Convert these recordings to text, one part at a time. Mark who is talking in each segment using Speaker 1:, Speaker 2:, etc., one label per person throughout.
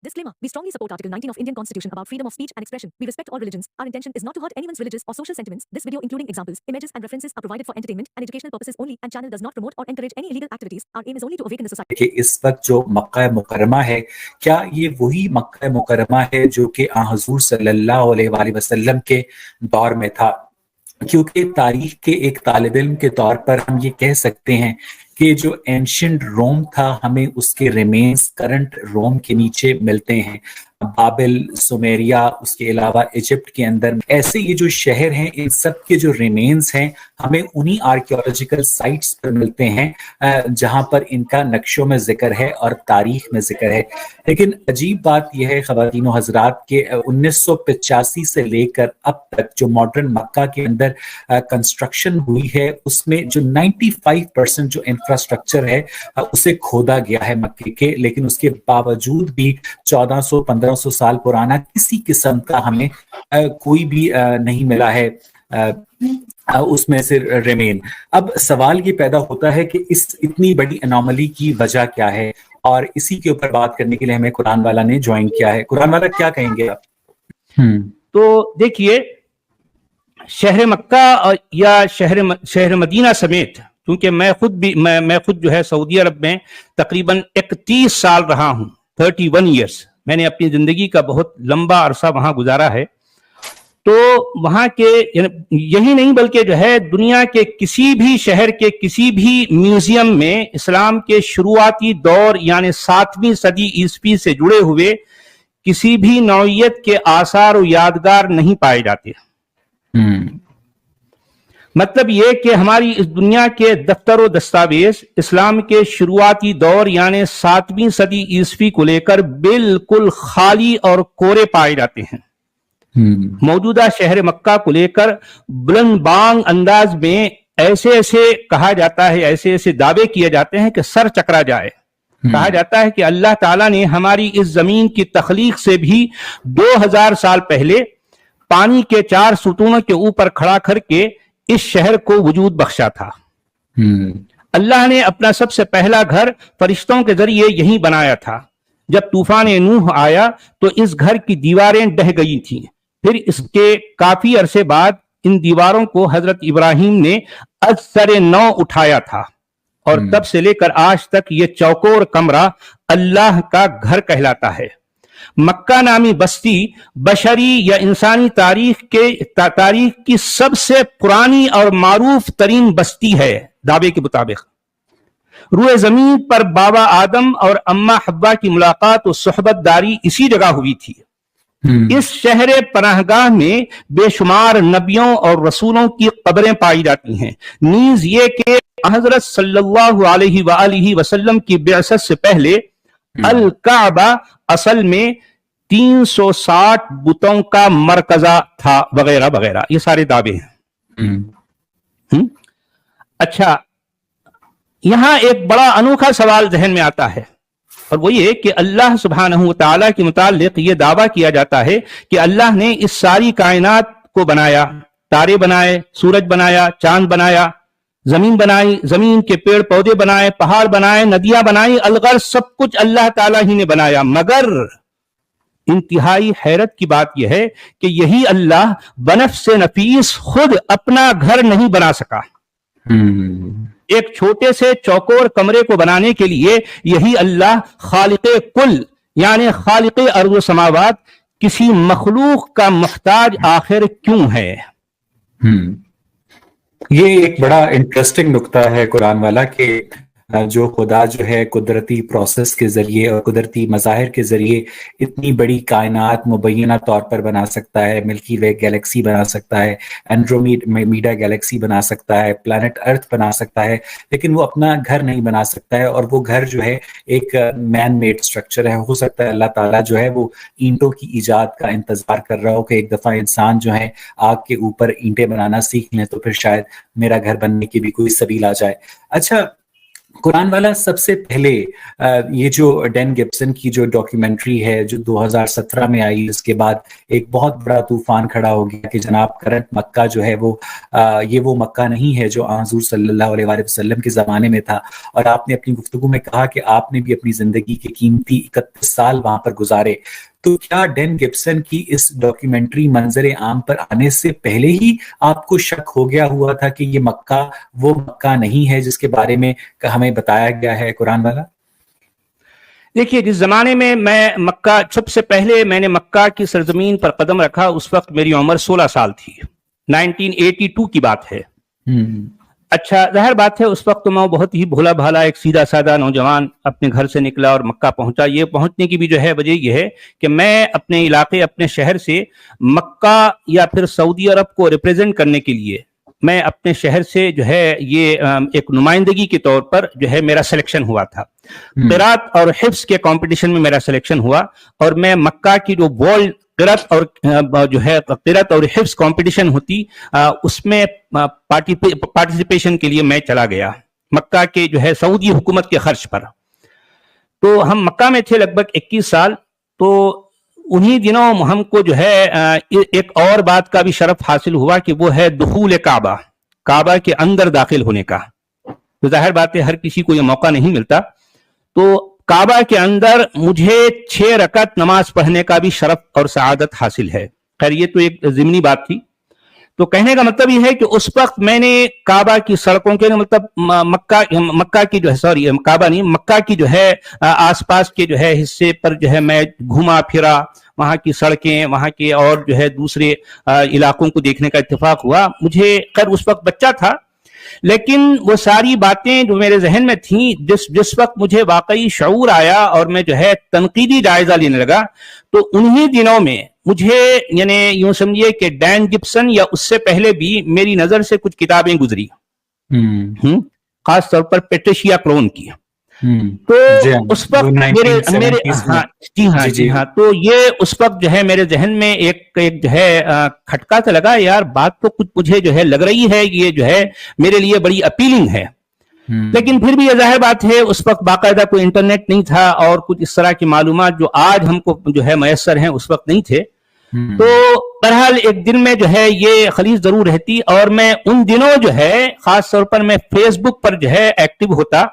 Speaker 1: Disclaimer. We strongly support Article 19 of Indian Constitution about freedom of speech and expression. We respect all religions. Our intention is not to hurt anyone's religious or social sentiments. This video, including examples, images, and references, are provided for entertainment and educational purposes only, and channel does not promote or encourage any illegal activities. Our aim is only to awaken the society.
Speaker 2: کہ اس وقت جو مکہ مکرمہ ہے، کیا یہ وہی مکہ مکرمہ ہے جو کہ حضور صلی اللہ علیہ وآلہ وسلم کے دور میں تھا؟ کیونکہ تاریخ کے ایک طالب علم کے طور پر ہم یہ کہہ سکتے ہیں کہ جو اینشنٹ روم تھا، ہمیں اس کے ریمینز کرنٹ روم کے نیچے ملتے ہیں، بابل، سومیریا، اس کے علاوہ ایجپٹ کے اندر ایسے یہ جو شہر ہیں، ان سب کے جو ریمینز ہیں ہمیں انہی آرکیولوجیکل سائٹس پر ملتے ہیں جہاں پر ان کا نقشوں میں ذکر ہے اور تاریخ میں ذکر ہے۔ لیکن عجیب بات یہ ہے خواتین و حضرات کہ 1985 سے لے کر اب تک جو ماڈرن مکہ کے اندر کنسٹرکشن ہوئی ہے، اس میں جو 95% جو انفراسٹرکچر ہے اسے کھودا گیا ہے مکے کے، لیکن اس کے باوجود بھی 1400-1500 سال پرانا کسی قسم کا ہمیں کوئی بھی نہیں ملا ہے اس میں سے ریمین۔ اب سوال یہ پیدا ہوتا ہے کہ اس اتنی بڑی انوملی کی وجہ کیا ہے، اور اسی کے اوپر بات کرنے کے لیے ہمیں قرآن والا نے جوائن کیا ہے۔ قرآن والا کیا کہیں گے آپ؟
Speaker 3: تو دیکھیے، شہر مکہ یا شہر مدینہ سمیت، کیونکہ میں خود جو ہے سعودی عرب میں تقریباً 31 سال رہا ہوں، 31 ایئرس، میں نے اپنی زندگی کا بہت لمبا عرصہ وہاں گزارا ہے۔ تو وہاں کے یہی نہیں بلکہ جو ہے دنیا کے کسی بھی شہر کے کسی بھی میوزیم میں اسلام کے شروعاتی دور یعنی 7ویں صدی عیسوی سے جڑے ہوئے کسی بھی نوعیت کے آثار و یادگار نہیں پائے جاتے۔ مطلب یہ کہ ہماری اس دنیا کے دفتر و دستاویز اسلام کے شروعاتی دور یعنی 7ویں صدی عیسوی کو لے کر بالکل خالی اور کورے پائے جاتے ہیں۔ موجودہ شہر مکہ کو لے کر بلند بانگ انداز میں ایسے کہا جاتا ہے، ایسے دعوے کیے جاتے ہیں کہ سر چکرا جائے۔ کہا جاتا ہے کہ اللہ تعالیٰ نے ہماری اس زمین کی تخلیق سے بھی 2000 سال پہلے پانی کے 4 ستونوں کے اوپر کھڑا کر کے اس شہر کو وجود بخشا تھا۔ اللہ نے اپنا سب سے پہلا گھر فرشتوں کے ذریعے یہی بنایا تھا۔ جب طوفان نوح آیا تو اس گھر کی دیواریں ڈہ گئی تھیں، پھر اس کے کافی عرصے بعد ان دیواروں کو حضرت ابراہیم نے از سر نو اٹھایا تھا، اور تب سے لے کر آج تک یہ چوکور کمرہ اللہ کا گھر کہلاتا ہے۔ مکہ نامی بستی بشری یا انسانی تاریخ کی سب سے پرانی اور معروف ترین بستی ہے۔ دعوے کے مطابق روئے زمین پر بابا آدم اور اماں حوا کی ملاقات و صحبت داری اسی جگہ ہوئی تھی۔ اس شہر پناہگاہ میں بے شمار نبیوں اور رسولوں کی قبریں پائی جاتی ہیں، نیز یہ کہ حضرت صلی اللہ علیہ وآلہ وسلم کی بعثت سے پہلے الکعبہ اصل میں 360 بتوں کا مرکزہ تھا، وغیرہ وغیرہ، یہ سارے دعوے ہیں۔ اچھا، یہاں ایک بڑا انوکھا سوال ذہن میں آتا ہے، اور وہ یہ کہ اللہ سبحانہ وتعالیٰ کے متعلق یہ دعویٰ کیا جاتا ہے کہ اللہ نے اس ساری کائنات کو بنایا، تارے بنائے، سورج بنایا، چاند بنایا، زمین بنائی، زمین کے پیڑ پودے بنائے، پہاڑ بنائے، ندیاں بنائی، الغرض سب کچھ اللہ تعالیٰ ہی نے بنایا۔ مگر انتہائی حیرت کی بات یہ ہے کہ یہی اللہ بنفس نفیس خود اپنا گھر نہیں بنا سکا۔ ایک چھوٹے سے چوکور کمرے کو بنانے کے لیے یہی اللہ خالق کل یعنی خالق ارض و سماوات کسی مخلوق کا محتاج آخر کیوں ہے؟
Speaker 2: یہ ایک بڑا انٹرسٹنگ نکتہ ہے قرآن والا کہ جو خدا جو ہے قدرتی پروسیس کے ذریعے اور قدرتی مظاہر کے ذریعے اتنی بڑی کائنات مبینہ طور پر بنا سکتا ہے، ملکی وے گیلیکسی بنا سکتا ہے، اینڈرومیڈا گیلیکسی بنا سکتا ہے، پلانٹ ارتھ بنا سکتا ہے، لیکن وہ اپنا گھر نہیں بنا سکتا ہے، اور وہ گھر جو ہے ایک مین میڈ سٹرکچر ہے۔ ہو سکتا ہے اللہ تعالیٰ جو ہے وہ اینٹوں کی ایجاد کا انتظار کر رہا ہو کہ ایک دفعہ انسان جو ہے آگ کے اوپر اینٹیں بنانا سیکھ لیں تو پھر شاید میرا گھر بننے کی بھی کوئی سبیل آ جائے۔ اچھا، قرآن والا سب سے پہلے یہ جو ڈین گبسن کی جو ڈاکیومنٹری ہے جو 2017 میں آئی، اس کے بعد ایک بہت بڑا طوفان کھڑا ہو گیا کہ جناب کرنٹ مکہ جو ہے وہ یہ وہ مکہ نہیں ہے جو حضور صلی اللہ علیہ وآلہ وسلم کے زمانے میں تھا. اور آپ نے اپنی گفتگو میں کہا کہ آپ نے بھی اپنی زندگی کے قیمتی 31 سال وہاں پر گزارے. تو کیا ڈین گبسن کی اس ڈاکیومنٹری منظر عام پر آنے سے پہلے ہی آپ کو شک ہو گیا ہوا تھا کہ یہ مکہ وہ مکہ نہیں ہے جس کے بارے میں ہمیں بتایا گیا ہے قرآن والا؟
Speaker 3: دیکھیے، جس زمانے میں مکہ سب سے پہلے میں نے مکہ کی سرزمین پر قدم رکھا، اس وقت میری عمر 16 سال تھی. 1982 کی بات ہے. اچھا، ظاہر بات ہے اس وقت تو میں بہت ہی بھولا بھالا ایک سیدھا سادہ نوجوان اپنے گھر سے نکلا اور مکہ پہنچا. یہ پہنچنے کی بھی جو ہے وجہ یہ ہے کہ میں اپنے علاقے اپنے شہر سے مکہ یا پھر سعودی عرب کو ریپریزنٹ کرنے کے لیے میں اپنے شہر سے جو ہے یہ ایک نمائندگی کے طور پر جو ہے میرا سلیکشن ہوا تھا. قرات اور حفظ کے کمپٹیشن میں میرا سلیکشن ہوا اور میں مکہ کی جو ورلڈ قرات اور جو ہے قرات اور حفظ کمپٹیشن ہوتی اس میں پارٹیسپیشن کے لیے میں چلا گیا مکہ کے جو ہے سعودی حکومت کے خرچ پر. تو ہم مکہ میں تھے لگ بھگ 21 سال. تو انہی دنوں ہم کو جو ہے ایک اور بات کا بھی شرف حاصل ہوا کہ وہ ہے دخول کعبہ کے اندر داخل ہونے کا. تو ظاہر بات ہے ہر کسی کو یہ موقع نہیں ملتا. تو کعبہ کے اندر مجھے 6 رکعت نماز پڑھنے کا بھی شرف اور سعادت حاصل ہے. خیر یہ تو ایک ضمنی بات تھی. تو کہنے کا مطلب یہ ہے کہ اس وقت میں نے کعبہ کی سڑکوں کے مطلب مکہ کی جو ہے کعبہ نہیں، مکہ کی جو ہے آس پاس کے جو ہے حصے پر جو ہے میں گھوما پھرا. وہاں کی سڑکیں، وہاں کے اور جو ہے دوسرے علاقوں کو دیکھنے کا اتفاق ہوا. مجھے خیر اس وقت بچہ تھا لیکن وہ ساری باتیں جو میرے ذہن میں تھیں، جس وقت مجھے واقعی شعور آیا اور میں جو ہے تنقیدی جائزہ لینے لگا، تو انہی دنوں میں مجھے یعنی یوں سمجھیے کہ ڈین گبسن یا اس سے پہلے بھی میری نظر سے کچھ کتابیں گزری، خاص طور پر پیٹریشیا کرون کی. تو اس وقت جی ہاں تو یہ اس وقت جو ہے میرے ذہن میں ایک جو ہے کھٹکا سے لگا، یار بات تو کچھ مجھے جو ہے لگ رہی ہے، یہ جو ہے میرے لیے بڑی اپیلنگ ہے. لیکن پھر بھی یہ ظاہر بات ہے اس وقت باقاعدہ کوئی انٹرنیٹ نہیں تھا اور کچھ اس طرح کی معلومات جو آج ہم کو جو ہے میسر ہیں اس وقت نہیں تھے. تو بہرحال ایک دن میں جو ہے یہ خلیج ضرور رہتی اور میں ان دنوں جو ہے خاص طور پر میں فیس بک پر جو ہے ایکٹیو ہوتا.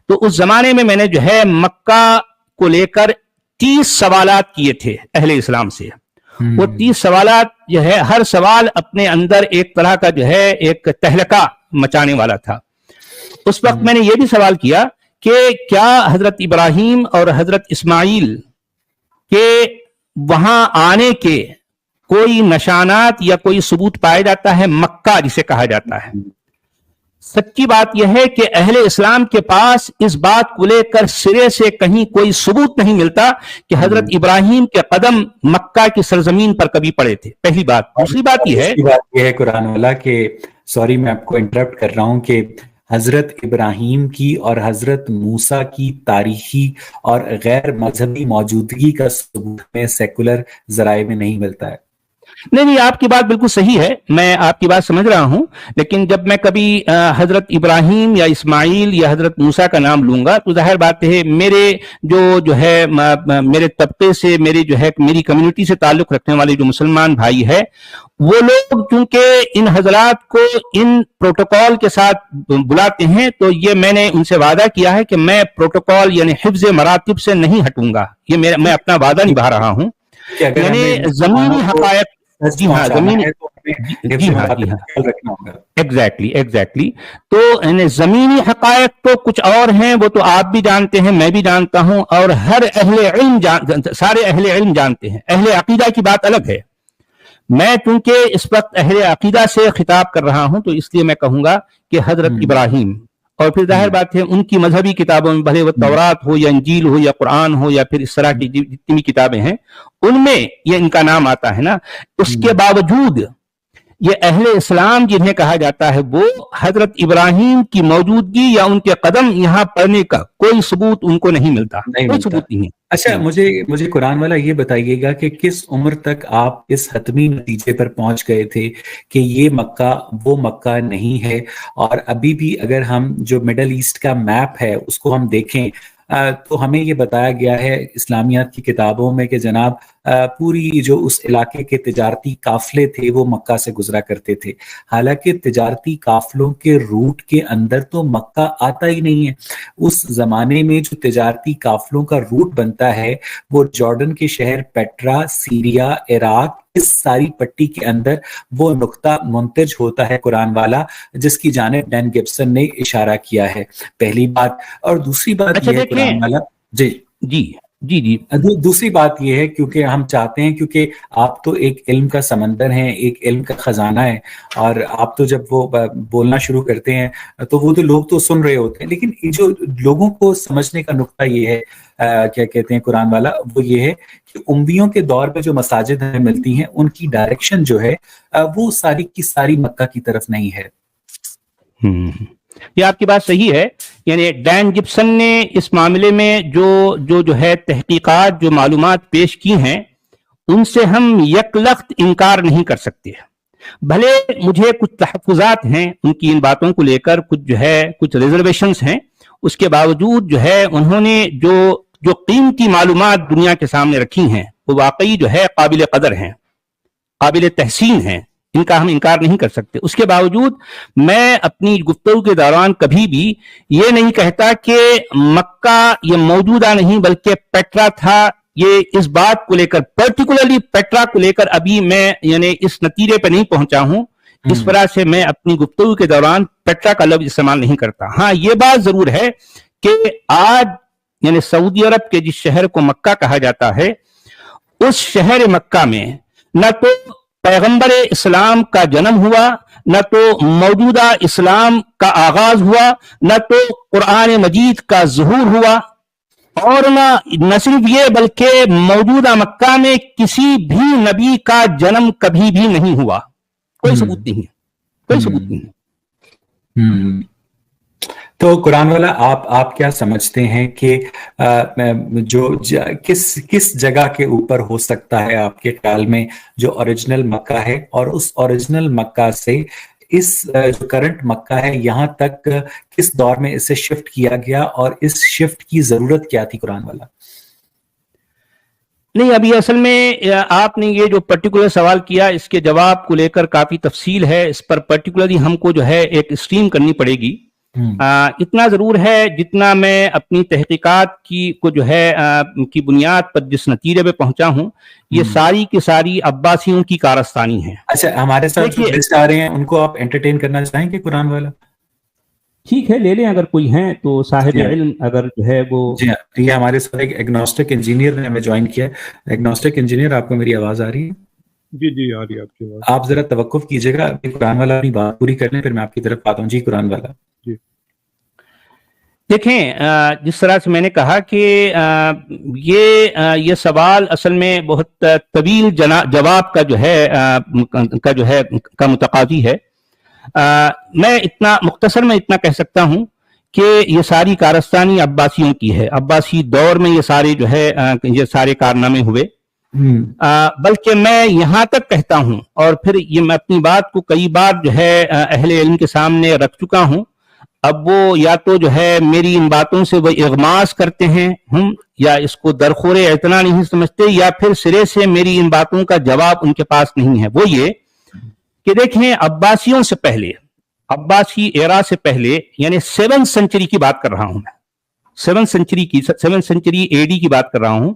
Speaker 3: تو اس زمانے میں نے جو ہے مکہ کو لے کر 30 سوالات کیے تھے اہل اسلام سے. وہ 30 سوالات جو ہے ہر سوال اپنے اندر ایک طرح کا جو ہے ایک تہلکہ مچانے والا تھا. اس وقت میں نے یہ بھی سوال کیا کہ کیا حضرت ابراہیم اور حضرت اسماعیل کے وہاں آنے کے کوئی نشانات یا کوئی ثبوت پایا جاتا ہے مکہ جسے کہا جاتا ہے؟ سچی بات یہ ہے کہ اہل اسلام کے پاس اس بات کو لے کر سرے سے کہیں کوئی ثبوت نہیں ملتا کہ حضرت ابراہیم کے قدم مکہ کی سرزمین پر کبھی پڑے تھے. پہلی بات. دوسری بات یہ ہے
Speaker 2: قرآن والا کہ سوری میں آپ کو انٹرپٹ کر رہا ہوں کہ حضرت ابراہیم کی اور حضرت موسیٰ کی تاریخی اور غیر مذہبی موجودگی کا ثبوت میں سیکولر ذرائع میں نہیں ملتا ہے.
Speaker 3: نہیں، آپ کی بات بالکل صحیح ہے، میں آپ کی بات سمجھ رہا ہوں. لیکن جب میں کبھی حضرت ابراہیم یا اسماعیل یا حضرت موسیٰ کا نام لوں گا تو ظاہر بات ہے میرے جو ہے میرے طبقے سے میری کمیونٹی سے تعلق رکھنے والے جو مسلمان بھائی ہے وہ لوگ چونکہ ان حضرات کو ان پروٹوکول کے ساتھ بلاتے ہیں تو یہ میں نے ان سے وعدہ کیا ہے کہ میں پروٹوکول یعنی حفظ مراتب سے نہیں ہٹوں گا. یہ میں اپنا وعدہ نبھا رہا ہوں. یعنی زمینی حقائق ایگزیکٹلی تو زمینی حقائق تو کچھ اور ہیں، وہ تو آپ بھی جانتے ہیں، میں بھی جانتا ہوں، اور ہر سارے اہل علم جانتے ہیں. اہل عقیدہ کی بات الگ ہے. میں چونکہ اس وقت اہل عقیدہ سے خطاب کر رہا ہوں تو اس لیے میں کہوں گا کہ حضرت ابراہیم، اور پھر ظاہر بات ہے ان کی مذہبی کتابوں میں بھلے وہ تورات ہو یا انجیل ہو یا قرآن ہو یا پھر اس طرح کی جتنی بھی کتابیں ہیں ان میں یہ ان کا نام آتا ہے نا. اس کے باوجود یہ اہل اسلام جنہیں کہا جاتا ہے وہ حضرت ابراہیم کی موجودگی یا ان کے قدم یہاں پڑنے کا کوئی ثبوت ان کو نہیں ملتا. کوئی ثبوت نہیں.
Speaker 2: اچھا مجھے قرآن والا یہ بتائیے گا کہ کس عمر تک آپ اس حتمی نتیجے پر پہنچ گئے تھے کہ یہ مکہ وہ مکہ نہیں ہے، اور ابھی بھی اگر ہم جو مڈل ایسٹ کا میپ ہے اس کو ہم دیکھیں تو ہمیں یہ بتایا گیا ہے اسلامیات کی کتابوں میں کہ جناب پوری جو اس علاقے کے تجارتی قافلے تھے وہ مکہ سے گزرا کرتے تھے، حالانکہ تجارتی قافلوں کے روٹ کے اندر تو مکہ آتا ہی نہیں ہے۔ اس زمانے میں جو تجارتی قافلوں کا روٹ بنتا ہے وہ جارڈن کے شہر پیٹرا، سیریا، عراق، اس ساری پٹی کے اندر وہ نقطہ منتج ہوتا ہے قرآن والا، جس کی جانب ڈین گبسن نے اشارہ کیا ہے، پہلی بات۔ اور دوسری بات
Speaker 3: اچھا
Speaker 2: یہ ہے قرآن والا
Speaker 3: جی
Speaker 2: دوسری بات یہ ہے کیونکہ ہم چاہتے ہیں، کیونکہ آپ تو ایک علم کا سمندر ہیں، ایک علم کا خزانہ ہے، اور آپ تو جب وہ بولنا شروع کرتے ہیں تو وہ تو لوگ تو سن رہے ہوتے ہیں، لیکن جو لوگوں کو سمجھنے کا نقطہ یہ ہے کیا کہتے ہیں قرآن والا، وہ یہ ہے کہ امویوں کے دور پہ جو مساجد ہمیں ملتی ہیں ان کی ڈائریکشن جو ہے وہ ساری کی ساری مکہ کی طرف نہیں ہے۔
Speaker 3: یہ آپ کی بات صحیح ہے، یعنی ڈین گبسن نے اس معاملے میں جو ہے تحقیقات، جو معلومات پیش کی ہیں، ان سے ہم یک لخت انکار نہیں کر سکتے۔ بھلے مجھے کچھ تحفظات ہیں ان کی ان باتوں کو لے کر، کچھ ریزرویشنز ہیں، اس کے باوجود جو ہے انہوں نے جو قیمتی معلومات دنیا کے سامنے رکھی ہیں وہ واقعی جو ہے قابل قدر ہیں، قابل تحسین ہیں، ان کا ہم انکار نہیں کر سکتے۔ اس کے باوجود میں اپنی گفتگو کے دوران کبھی بھی یہ نہیں کہتا کہ مکہ یہ موجودہ نہیں بلکہ پیٹرا تھا۔ یہ اس بات کو لے کر، پرٹیکولرلی پیٹرا کو لے کر ابھی میں یعنی اس نتیجے پہ نہیں پہنچا ہوں، اس طرح سے میں اپنی گفتگو کے دوران پیٹرا کا لفظ استعمال نہیں کرتا۔ ہاں یہ بات ضرور ہے کہ آج یعنی سعودی عرب کے جس شہر کو مکہ کہا جاتا ہے، اس شہر مکہ میں نہ تو پیغمبر اسلام کا جنم ہوا، نہ تو موجودہ اسلام کا آغاز ہوا، نہ تو قرآن مجید کا ظہور ہوا، اور نہ صرف یہ بلکہ موجودہ مکہ میں کسی بھی نبی کا جنم کبھی بھی نہیں ہوا۔ کوئی ثبوت نہیں ہے، کوئی ثبوت نہیں ہے۔
Speaker 2: تو قرآن والا آپ کیا سمجھتے ہیں کہ کس جگہ کے اوپر ہو سکتا ہے آپ کے خیال میں جو اوریجنل مکہ ہے، اور اس اوریجنل مکہ سے اس جو کرنٹ مکہ ہے یہاں تک کس دور میں اسے شفٹ کیا گیا، اور اس شفٹ کی ضرورت کیا تھی قرآن والا؟
Speaker 3: نہیں، ابھی اصل میں آپ نے یہ جو پرٹیکولر سوال کیا، اس کے جواب کو لے کر کافی تفصیل ہے، اس پر پرٹیکولرلی ہم کو جو ہے ایک اسٹریم کرنی پڑے گی۔ اتنا ضرور ہے جتنا میں اپنی تحقیقات کی بنیاد پر جس نتیجے پہ پہنچا ہوں، یہ ساری کی ساری عباسیوں کی کارستانی ہے۔
Speaker 2: اچھا، ہمارے ساتھ جو گیسٹ آ رہے ہیں ان کو آپ انٹرٹین کرنا چاہیں گے قرآن والا؟
Speaker 3: ٹھیک ہے، لے لیں، اگر کوئی ہیں تو صاحب علم اگر جو ہے وہ۔
Speaker 2: جی ہاں، یہ ہمارے ساتھ ایک ایگنوسٹک انجینئر نے ہمیں جوائن کیا ہے۔ ایگنوسٹک انجینئر، آپ کو میری آواز آ رہی ہے؟
Speaker 4: جی آ رہی ہے آپ کی آواز۔
Speaker 2: آپ ذرا توقف کیجیے گا، قرآن والا اپنی بات پوری کر لیں، پھر میں آپ کی طرف آتا ہوں۔ جی قرآن والا۔
Speaker 4: جی
Speaker 3: دیکھیں، جس طرح سے میں نے کہا کہ یہ سوال اصل میں بہت طویل جواب کا متقاضی ہے۔ میں اتنا مختصر میں اتنا کہہ سکتا ہوں کہ یہ ساری کارستانی عباسیوں کی ہے۔ عباسی دور میں یہ سارے کارنامے ہوئے، بلکہ میں یہاں تک کہتا ہوں، اور پھر یہ میں اپنی بات کو کئی بار جو ہے اہل علم کے سامنے رکھ چکا ہوں۔ اب وہ یا تو جو ہے میری ان باتوں سے وہ اغماس کرتے ہیں یا اس کو درخور اعتنا نہیں سمجھتے، یا پھر سرے سے میری ان باتوں کا جواب ان کے پاس نہیں ہے۔ وہ یہ کہ دیکھیں، عباسیوں سے پہلے، عباسی ایرا سے پہلے، یعنی 7 سینچری کی بات کر رہا ہوں میں، 7 سینچری اے ڈی کی بات کر رہا ہوں۔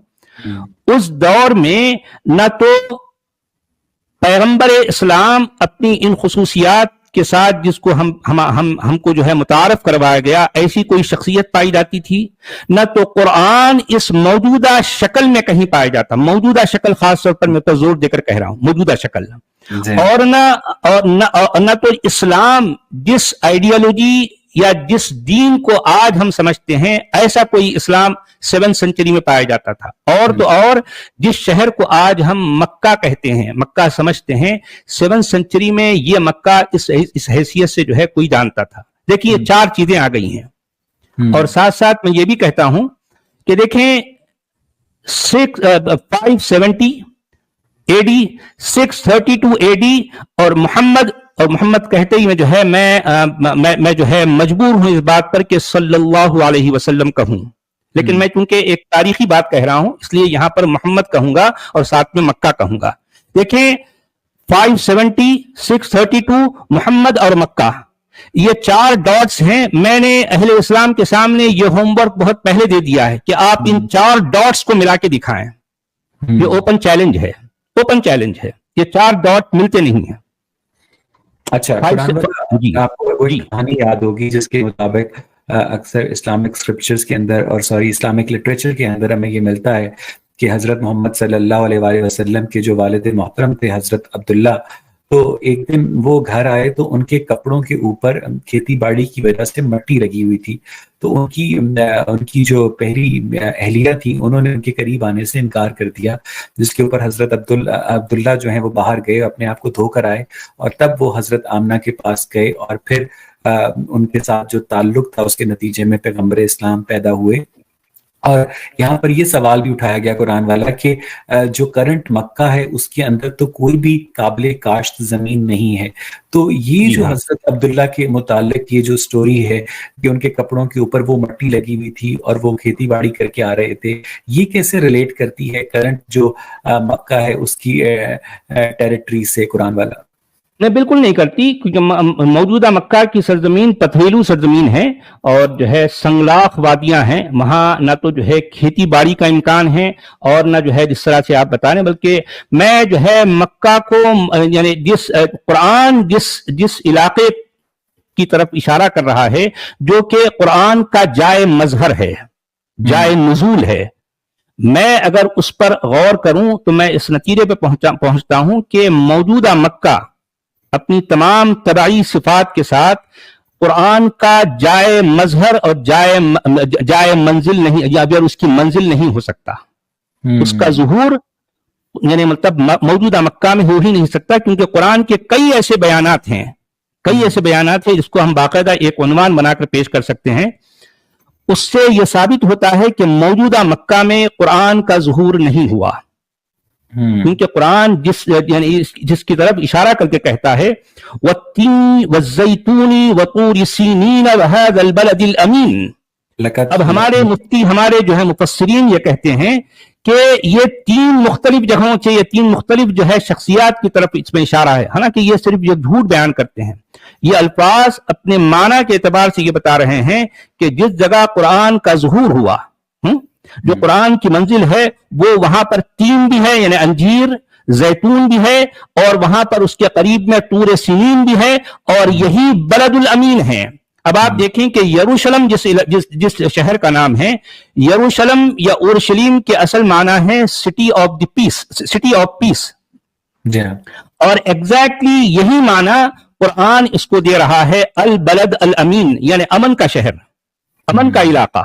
Speaker 3: اس دور میں نہ تو پیغمبر اسلام اپنی ان خصوصیات کے ساتھ جس کو ہم کو جو ہے متعارف کروایا گیا، ایسی کوئی شخصیت پائی جاتی تھی، نہ تو قرآن اس موجودہ شکل میں کہیں پایا جاتا۔ موجودہ شکل خاص طور پر میں تو زور دے کر کہہ رہا ہوں، موجودہ شکل، اور نہ تو اسلام جس آئیڈیالوجی یا جس دین کو آج ہم سمجھتے ہیں، ایسا کوئی اسلام 7 سینچری میں پایا جاتا تھا۔ اور تو اور جس شہر کو آج ہم مکہ کہتے ہیں، مکہ سمجھتے ہیں، 7 سینچری میں یہ مکہ اس حیثیت سے جو ہے کوئی جانتا تھا۔ دیکھیے، 4 چیزیں آ گئی ہیں۔ اور ساتھ ساتھ میں یہ بھی کہتا ہوں کہ دیکھیں، 570 AD, 632 AD, اور محمد کہتے ہی میں جو ہے مجبور ہوں اس بات پر کہ صلی اللہ علیہ وسلم کہوں، لیکن میں چونکہ ایک تاریخی بات کہہ رہا ہوں اس لیے یہاں پر محمد کہوں گا اور ساتھ میں مکہ کہوں گا. دیکھیں 570 632 محمد اور مکہ، یہ 4 ڈاٹس ہیں. میں نے اہل اسلام کے سامنے یہ ہوم ورک بہت پہلے دے دیا ہے کہ آپ ان 4 ڈاٹس کو ملا کے دکھائیں. یہ اوپن چیلنج ہے، اوپن چیلنج ہے. یہ 4 ڈاٹ ملتے نہیں ہیں.
Speaker 2: اچھا، آپ کو کوئی کہانی یاد ہوگی جس کے مطابق اکثر اسلامک اسکرپچرز کے اندر اور اسلامک لٹریچر کے اندر ہمیں یہ ملتا ہے کہ حضرت محمد صلی اللہ علیہ وآلہ وسلم کے جو والد محترم تھے حضرت عبداللہ، تو ایک دن وہ گھر آئے تو ان کے کپڑوں کے اوپر کھیتی باڑی کی وجہ سے مٹی لگی ہوئی تھی. تو ان کی جو پہلی اہلیہ تھی انہوں نے ان کے قریب آنے سے انکار کر دیا، جس کے اوپر حضرت عبداللہ جو ہیں وہ باہر گئے، اپنے آپ کو دھو کر آئے، اور تب وہ حضرت آمنہ کے پاس گئے، اور پھر ان کے ساتھ جو تعلق تھا اس کے نتیجے میں پیغمبر اسلام پیدا ہوئے. اور یہاں پر یہ سوال بھی اٹھایا گیا قرآن والا کہ جو کرنٹ مکہ ہے اس کے اندر تو کوئی بھی قابل کاشت زمین نہیں ہے. تو یہ جو حضرت عبداللہ کے متعلق یہ جو سٹوری ہے کہ ان کے کپڑوں کے اوپر وہ مٹی لگی ہوئی تھی اور وہ کھیتی باڑی کر کے آ رہے تھے، یہ کیسے ریلیٹ کرتی ہے کرنٹ جو مکہ ہے اس کی ٹیریٹری سے قرآن والا؟
Speaker 3: نہیں، بالکل نہیں کرتی، کیونکہ موجودہ مکہ کی سرزمین پتھریلو سرزمین ہے اور جو ہے سنگلاخ وادیاں ہیں. وہاں نہ تو جو ہے کھیتی باڑی کا امکان ہے اور نہ جو ہے جس طرح سے آپ بتا رہے ہیں، بلکہ میں جو ہے مکہ کو یعنی قرآن جس علاقے کی طرف اشارہ کر رہا ہے جو کہ قرآن کا جائے مظہر ہے، جائے نزول ہے، میں اگر اس پر غور کروں تو میں اس نتیجے پہ پہنچتا ہوں کہ موجودہ مکہ اپنی تمام طبعی صفات کے ساتھ قرآن کا جائے مظہر اور جائے منزل نہیں، یا اگر اس کی منزل نہیں ہو سکتا، اس کا ظہور یعنی مطلب موجودہ مکہ میں ہو ہی نہیں سکتا، کیونکہ قرآن کے کئی ایسے بیانات ہیں جس کو ہم باقاعدہ ایک عنوان بنا کر پیش کر سکتے ہیں. اس سے یہ ثابت ہوتا ہے کہ موجودہ مکہ میں قرآن کا ظہور نہیں ہوا، کیونکہ قرآن جس کی طرف اشارہ کر کے کہتا ہے وَالتِّينِ وَالزَّيْتُونِ وَطُورِ سِينِينَ وَهَذَا الْبَلَدِ الْأَمِينَ. اب ہمارے مفتی، ہمارے جو ہے مفسرین یہ کہتے ہیں کہ یہ 3 مختلف جگہوں سے، یہ 3 مختلف جو ہے شخصیات کی طرف اس میں اشارہ ہے، حالانکہ یہ صرف یہ جھوٹ بیان کرتے ہیں. یہ الفاظ اپنے معنی کے اعتبار سے یہ بتا رہے ہیں کہ جس جگہ قرآن کا ظہور ہوا، جو قرآن کی منزل ہے، وہ وہاں پر 3 بھی ہے، یعنی انجیر، زیتون بھی ہے، اور وہاں پر اس کے قریب میں طور سینین بھی ہے، اور یہی بلد الامین ہے. اب آپ دیکھیں کہ یروشلم جس شہر کا نام ہے، یروشلم یا اورشلیم کے اصل معنی ہے سٹی آف پیس، اور ایگزیکٹلی یہی معنی قرآن اس کو دے رہا ہے البلد الامین، یعنی امن کا شہر، امن کا علاقہ.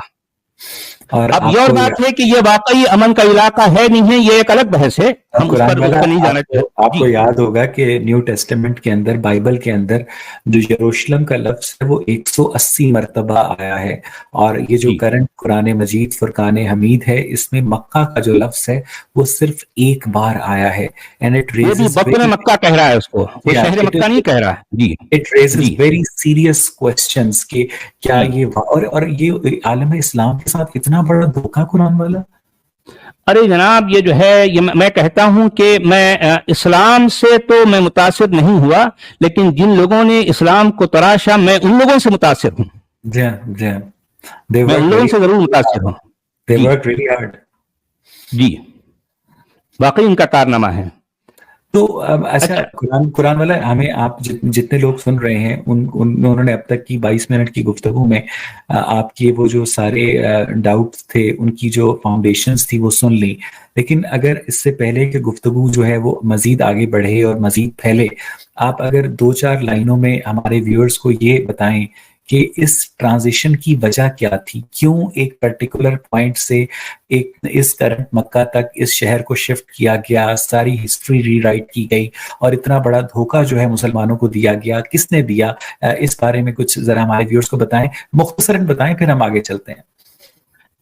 Speaker 2: اور
Speaker 3: اب یہ اور بات ہے کہ یہ واقعی امن کا علاقہ ہے نہیں ہے، یہ ایک الگ بحث ہے، ہم اس پر نہیں جانا چاہتے.
Speaker 2: آپ کو یاد ہوگا کہ نیو ٹیسٹمنٹ کے اندر، بائبل کے اندر جو یروشلم کا لفظ ہے وہ 180 مرتبہ آیا ہے، اور یہ جو کرنٹ قرآن مجید فرقان حمید ہے اس میں مکہ کا جو لفظ ہے وہ صرف ایک بار آیا ہے.
Speaker 3: بطن مکہ کہہ رہا ہے اس کو، وہ شہر مکہ نہیں کہہ رہا ہے.
Speaker 2: It raises very serious questions کہ کیا یہ اور یہ عالم اسلام کے ساتھ اتنا بڑا دھوکہ قرآن والا؟
Speaker 3: ارے جناب، یہ جو ہے میں کہتا ہوں کہ میں اسلام سے تو میں متاثر نہیں ہوا، لیکن جن لوگوں نے اسلام کو تراشا میں ان لوگوں سے متاثر ہوں. میں ان لوگوں سے ضرور متاثر ہوں.
Speaker 2: They worked really hard.
Speaker 3: جی، واقعی ان کا کارنامہ ہے.
Speaker 2: تو اچھا، قرآن والا، ہمیں آپ جتنے لوگ سن رہے ہیں انہوں نے اب تک کی 22 منٹ کی گفتگو میں آپ کے وہ جو سارے ڈاؤٹس تھے، ان کی جو فاؤنڈیشنز تھی وہ سن لی. لیکن اگر اس سے پہلے کہ گفتگو جو ہے وہ مزید آگے بڑھے اور مزید پھیلے، آپ اگر 2-4 لائنوں میں ہمارے ویورز کو یہ بتائیں کہ اس ٹرانزیشن کی وجہ کیا تھی، کیوں ایک پرٹیکولر پوائنٹ سے اس کرنٹ مکہ تک اس شہر کو شفٹ کیا گیا، ساری ہسٹری ری رائٹ کی گئی، اور اتنا بڑا دھوکہ جو ہے مسلمانوں کو دیا گیا، کس نے دیا؟ اس بارے میں کچھ ذرا ہمارے ویورز کو بتائیں، مختصراً بتائیں، پھر ہم آگے چلتے ہیں.